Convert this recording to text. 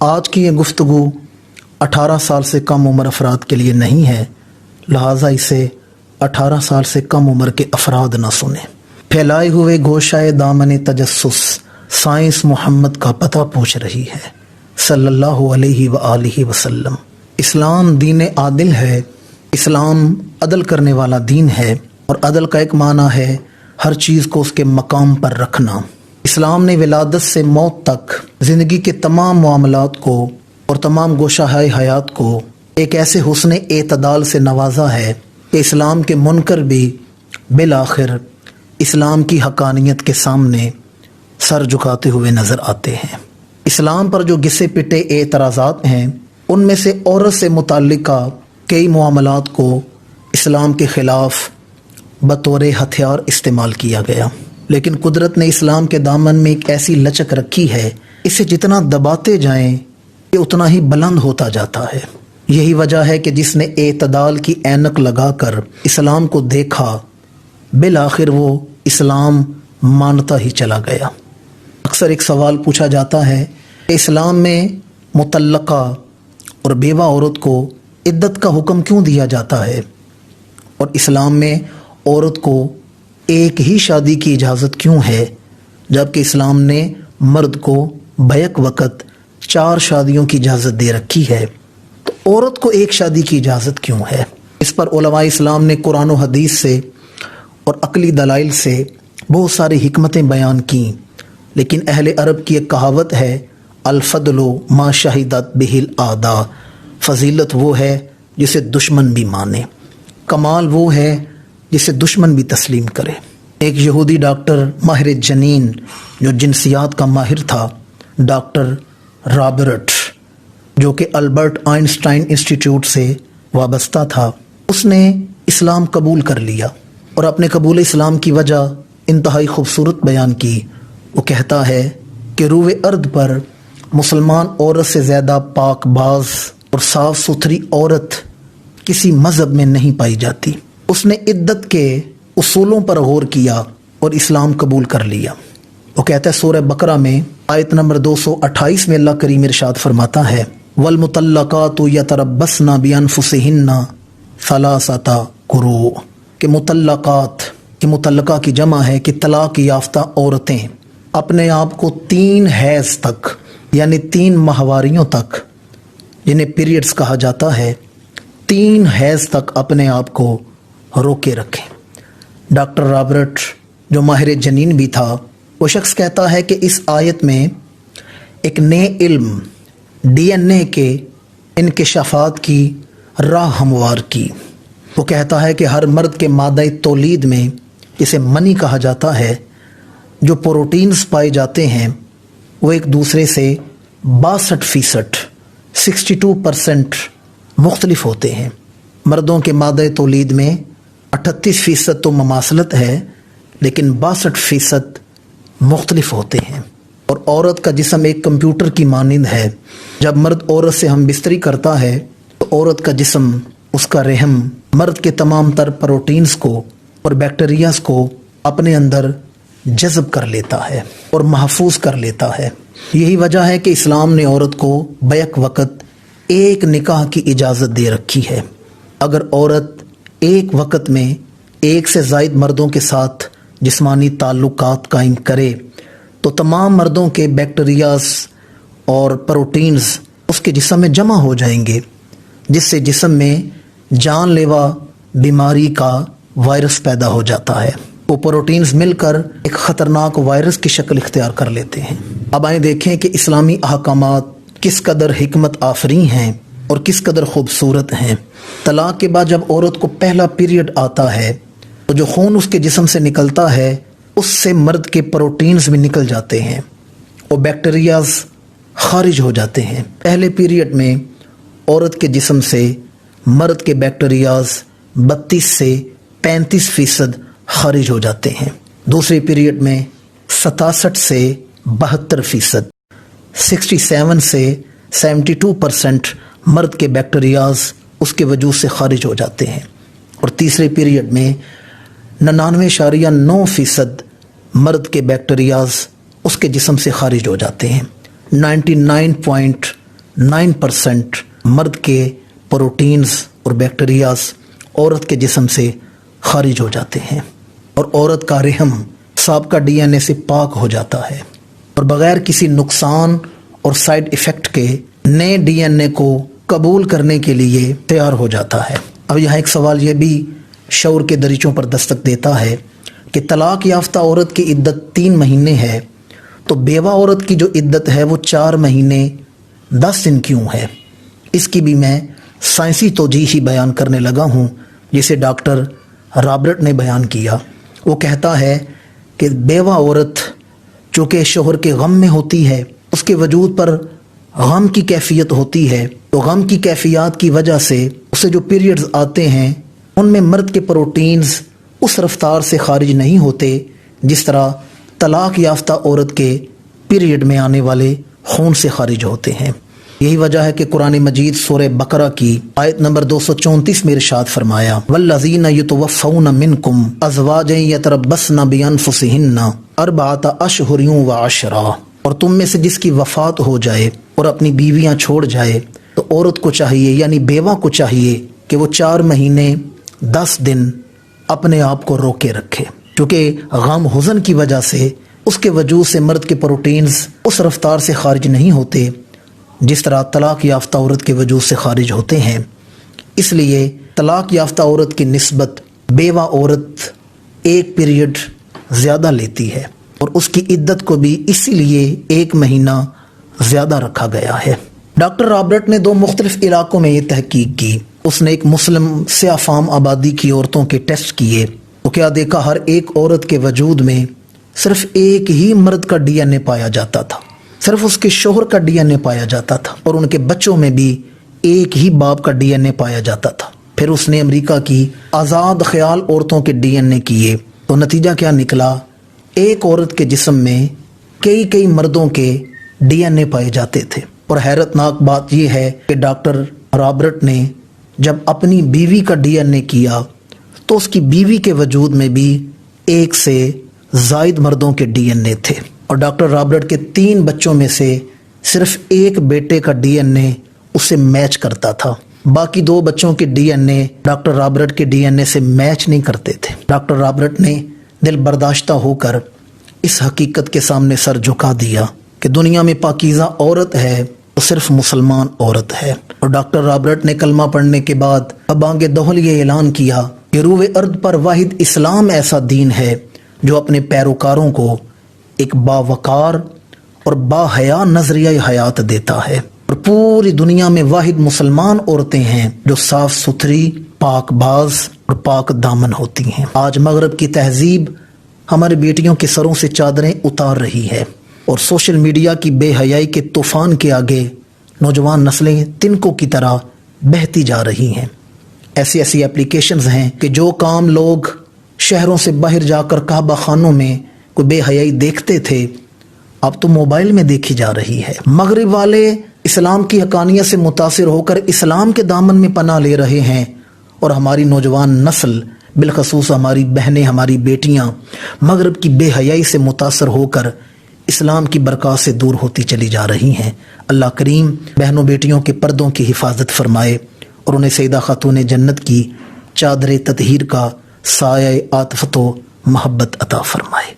آج کی یہ گفتگو 18 سال سے کم عمر افراد کے لیے نہیں ہے، لہٰذا اسے 18 سال سے کم عمر کے افراد نہ سنیں۔ پھیلائے ہوئے گوشائے دامن تجسس سائنس محمد کا پتہ پوچھ رہی ہے صلی اللہ علیہ وآلہ وسلم۔ اسلام دین عادل ہے، اسلام عدل کرنے والا دین ہے، اور عدل کا ایک معنی ہے ہر چیز کو اس کے مقام پر رکھنا۔ اسلام نے ولادت سے موت تک زندگی کے تمام معاملات کو اور تمام گوشہائے حیات کو ایک ایسے حسن اعتدال سے نوازا ہے کہ اسلام کے منکر بھی بالآخر اسلام کی حقانیت کے سامنے سر جھکاتے ہوئے نظر آتے ہیں۔ اسلام پر جو گھسے پٹے اعتراضات ہیں، ان میں سے عورت سے متعلقہ کئی معاملات کو اسلام کے خلاف بطور ہتھیار استعمال کیا گیا، لیکن قدرت نے اسلام کے دامن میں ایک ایسی لچک رکھی ہے، اسے جتنا دباتے جائیں یہ اتنا ہی بلند ہوتا جاتا ہے۔ یہی وجہ ہے کہ جس نے اعتدال کی اینک لگا کر اسلام کو دیکھا، بالآخر وہ اسلام مانتا ہی چلا گیا۔ اکثر ایک سوال پوچھا جاتا ہے کہ اسلام میں مطلقہ اور بیوہ عورت کو عدت کا حکم کیوں دیا جاتا ہے، اور اسلام میں عورت کو ایک ہی شادی کی اجازت کیوں ہے، جبکہ اسلام نے مرد کو بیک وقت 4 شادیوں کی اجازت دے رکھی ہے، تو عورت کو ایک شادی کی اجازت کیوں ہے؟ اس پر علماء اسلام نے قرآن و حدیث سے اور عقلی دلائل سے بہت ساری حکمتیں بیان کیں، لیکن اہل عرب کی ایک کہاوت ہے، الفضل ما شہدت بہ الاعداء، فضیلت وہ ہے جسے دشمن بھی مانے، کمال وہ ہے جسے دشمن بھی تسلیم کرے۔ ایک یہودی ڈاکٹر ماہر جنین جو جنسیات کا ماہر تھا، ڈاکٹر رابرٹ، جو کہ البرٹ آئنسٹائن انسٹیٹیوٹ سے وابستہ تھا، اس نے اسلام قبول کر لیا اور اپنے قبول اسلام کی وجہ انتہائی خوبصورت بیان کی۔ وہ کہتا ہے کہ روئے ارض پر مسلمان عورت سے زیادہ پاک باز اور صاف ستھری عورت کسی مذہب میں نہیں پائی جاتی۔ اس نے عدت کے اصولوں پر غور کیا اور اسلام قبول کر لیا۔ وہ کہتا ہے سورہ بقرہ میں آیت نمبر 228 میں اللہ کریم ارشاد فرماتا ہے، وَالْمُطَلَّقَاتُ يَتَرَبَّصْنَ بِأَنفُسِهِنَّ ثَلَاثَةَ قُرُوء، کہ مطلقات، کہ مطلقہ کی جمع ہے کہ طلاق یافتہ عورتیں اپنے آپ کو 3 حیض تک، یعنی 3 ماہواریوں تک، جنہیں پیریڈز کہا جاتا ہے، 3 حیض تک اپنے آپ کو روکے رکھیں۔ ڈاکٹر رابرٹ جو ماہر جنین بھی تھا، وہ شخص کہتا ہے کہ اس آیت میں ایک نئے علم ڈی این اے کے انکشافات کی راہ ہموار کی۔ وہ کہتا ہے کہ ہر مرد کے مادہ تولید میں، جسے منی کہا جاتا ہے، جو پروٹینز پائے جاتے ہیں وہ ایک دوسرے سے 62%، 62% مختلف ہوتے ہیں۔ مردوں کے مادہ تولید میں 38% تو مماثلت ہے، لیکن 62% مختلف ہوتے ہیں۔ اور عورت کا جسم ایک کمپیوٹر کی مانند ہے۔ جب مرد عورت سے ہم بستری کرتا ہے تو عورت کا جسم، اس کا رحم، مرد کے تمام تر پروٹینز کو اور بیکٹیریاز کو اپنے اندر جذب کر لیتا ہے اور محفوظ کر لیتا ہے۔ یہی وجہ ہے کہ اسلام نے عورت کو بیک وقت ایک نکاح کی اجازت دے رکھی ہے۔ اگر عورت ایک وقت میں ایک سے زائد مردوں کے ساتھ جسمانی تعلقات قائم کرے تو تمام مردوں کے بیکٹیریاز اور پروٹینز اس کے جسم میں جمع ہو جائیں گے، جس سے جسم میں جان لیوا بیماری کا وائرس پیدا ہو جاتا ہے۔ وہ پروٹینز مل کر ایک خطرناک وائرس کی شکل اختیار کر لیتے ہیں۔ اب آئیں دیکھیں کہ اسلامی احکامات کس قدر حکمت آفریں ہیں اور کس قدر خوبصورت ہیں۔ طلاق کے بعد جب عورت کو پہلا پیریڈ آتا ہے تو جو خون اس کے جسم سے نکلتا ہے اس سے مرد کے پروٹینز بھی نکل جاتے ہیں اور بیکٹیریاز خارج ہو جاتے ہیں۔ پہلے پیریڈ میں عورت کے جسم سے مرد کے بیکٹیریاز 32 سے 35% خارج ہو جاتے ہیں۔ دوسرے پیریڈ میں 67 سے 72%، 67 سے 72% مرد کے بیکٹیریاز اس کے وجود سے خارج ہو جاتے ہیں، اور تیسرے پیریڈ میں 99.9% مرد کے بیکٹیریاز اس کے جسم سے خارج ہو جاتے ہیں۔ 99.9 9% مرد کے پروٹینز اور بیکٹیریاز عورت کے جسم سے خارج ہو جاتے ہیں اور عورت کا رحم سابقہ DNA سے پاک ہو جاتا ہے اور بغیر کسی نقصان اور سائیڈ ایفیکٹ کے نئے DNA کو قبول کرنے کے لیے تیار ہو جاتا ہے۔ اب یہاں ایک سوال یہ بھی شعور کے دریچوں پر دستک دیتا ہے کہ طلاق یافتہ عورت کی عدت 3 مہینے ہے تو بیوہ عورت کی جو عدت ہے وہ 4 مہینے 10 دن کیوں ہے؟ اس کی بھی میں سائنسی توجیہ ہی بیان کرنے لگا ہوں جسے ڈاکٹر رابرٹ نے بیان کیا۔ وہ کہتا ہے کہ بیوہ عورت چونکہ شوہر کے غم میں ہوتی ہے، اس کے وجود پر غم کی کیفیت ہوتی ہے، تو غم کی کیفیات کی وجہ سے اسے جو پیریڈز آتے ہیں ان میں مرد کے پروٹینز اس رفتار سے خارج نہیں ہوتے جس طرح طلاق یافتہ عورت کے پیریڈ میں آنے والے خون سے خارج ہوتے ہیں۔ یہی وجہ ہے کہ قرآن مجید سورہ بقرہ کی آیت نمبر 234 میں ارشاد فرمایا والذین یتوفون منکم ازواجا یتربصن بانفسہن 4 اشہر وعشرا، اور تم میں سے جس کی وفات ہو جائے اور اپنی بیویاں چھوڑ جائے تو عورت کو چاہیے یعنی بیوہ کو چاہیے کہ وہ 4 مہینے 10 دن اپنے آپ کو روکے رکھے، کیونکہ غم حزن کی وجہ سے اس کے وجود سے مرد کے پروٹینز اس رفتار سے خارج نہیں ہوتے جس طرح طلاق یافتہ عورت کے وجود سے خارج ہوتے ہیں۔ اس لیے طلاق یافتہ عورت کی نسبت بیوہ عورت ایک پیریڈ زیادہ لیتی ہے اور اس کی عدت کو بھی اسی لیے 1 مہینہ زیادہ رکھا گیا ہے۔ ڈاکٹر رابرٹ نے 2 مختلف علاقوں میں یہ تحقیق کی۔ اس نے ایک مسلم سیاہ فام آبادی کی عورتوں کے ٹیسٹ کیے تو کیا دیکھا، ہر ایک عورت کے وجود میں صرف ایک ہی مرد کا DNA پایا جاتا تھا، صرف اس کے شوہر کا DNA پایا جاتا تھا، اور ان کے بچوں میں بھی ایک ہی باپ کا DNA پایا جاتا تھا۔ پھر اس نے امریکہ کی آزاد خیال عورتوں کے DNA کیے تو نتیجہ کیا نکلا، ایک عورت کے جسم میں کئی مردوں کے DNA پائے جاتے تھے۔ اور حیرت ناک بات یہ ہے کہ ڈاکٹر رابرٹ نے جب اپنی بیوی کا DNA کیا تو اس کی بیوی کے وجود میں بھی 1 سے زائد مردوں کے DNA تھے، اور ڈاکٹر رابرٹ کے 3 بچوں میں سے صرف 1 بیٹے کا DNA اسے میچ کرتا تھا، باقی 2 بچوں کے DNA ڈاکٹر رابرٹ کے DNA سے میچ نہیں کرتے تھے۔ ڈاکٹر رابرٹ نے دل برداشتہ ہو کر اس حقیقت کے سامنے سر جھکا دیا کہ دنیا میں پاکیزہ عورت ہے تو صرف مسلمان عورت ہے، اور ڈاکٹر رابرٹ نے کلمہ پڑھنے کے بعد بانگ دہل یہ اعلان کیا کہ روئے ارض پر واحد اسلام ایسا دین ہے جو اپنے پیروکاروں کو ایک باوقار اور باحیا نظریہ حیات دیتا ہے، اور پوری دنیا میں واحد مسلمان عورتیں ہیں جو صاف ستھری، پاک باز اور پاک دامن ہوتی ہیں۔ آج مغرب کی تہذیب ہماری بیٹیوں کے سروں سے چادریں اتار رہی ہے، اور سوشل میڈیا کی بے حیائی کے طوفان کے آگے نوجوان نسلیں تنکوں کی طرح بہتی جا رہی ہیں۔ ایسی اپلیکیشنز ہیں کہ جو کام لوگ شہروں سے باہر جا کر کعبہ خانوں میں کوئی بے حیائی دیکھتے تھے اب تو موبائل میں دیکھی جا رہی ہے۔ مغرب والے اسلام کی حقانیت سے متاثر ہو کر اسلام کے دامن میں پناہ لے رہے ہیں، اور ہماری نوجوان نسل بالخصوص ہماری بہنیں، ہماری بیٹیاں مغرب کی بے حیائی سے متاثر ہو کر اسلام کی برکات سے دور ہوتی چلی جا رہی ہیں۔ اللہ کریم بہنوں بیٹیوں کے پردوں کی حفاظت فرمائے اور انہیں سیدہ خاتون جنت کی چادر تطہیر کا سایہ عاطفت و محبت عطا فرمائے۔